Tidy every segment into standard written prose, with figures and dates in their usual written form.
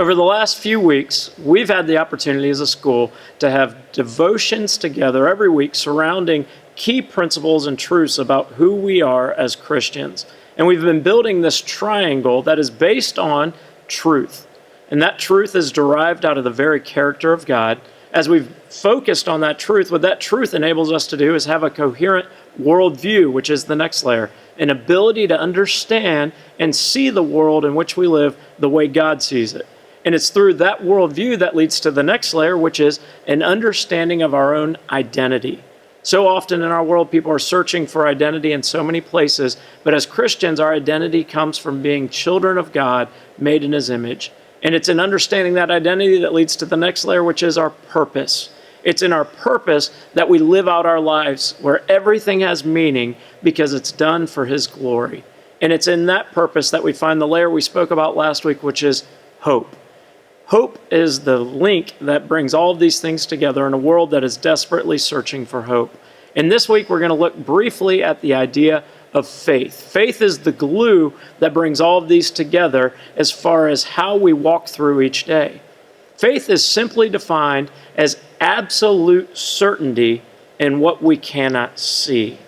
Over the last few weeks, we've had the opportunity as a school to have devotions together every week surrounding key principles and truths about who we are as Christians. And we've been building this triangle that is based on truth. And that truth is derived out of the very character of God. As we've focused on that truth, what that truth enables us to do is have a coherent worldview, which is the next layer, an ability to understand and see the world in which we live the way God sees it. And it's through that worldview that leads to the next layer, which is an understanding of our own identity. So often in our world, people are searching for identity in so many places, but as Christians, our identity comes from being children of God, made in His image. And it's in understanding that identity that leads to the next layer, which is our purpose. It's in our purpose that we live out our lives where everything has meaning because it's done for His glory. And it's in that purpose that we find the layer we spoke about last week, which is hope. Hope is the link that brings all of these things together in a world that is desperately searching for hope. And this week, we're going to look briefly at the idea of faith. Faith is the glue that brings all of these together as far as how we walk through each day. Faith is simply defined as absolute certainty in what we cannot see.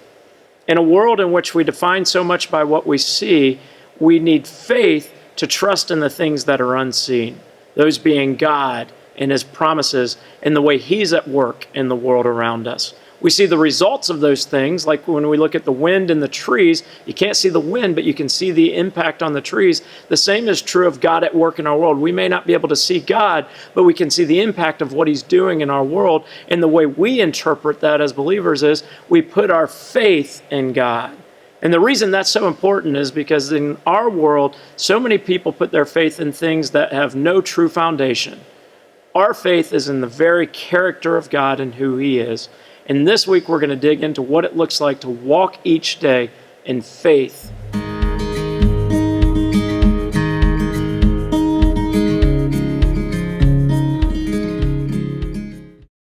In a world in which we define so much by what we see, we need faith to trust in the things that are unseen. Those being God and His promises and the way He's at work in the world around us. We see the results of those things, like when we look at the wind and the trees. You can't see the wind, but you can see the impact on the trees. The same is true of God at work in our world. We may not be able to see God, but we can see the impact of what He's doing in our world. And the way we interpret that as believers is we put our faith in God. And the reason that's so important is because in our world, so many people put their faith in things that have no true foundation. Our faith is in the very character of God and who He is. And this week, we're going to dig into what it looks like to walk each day in faith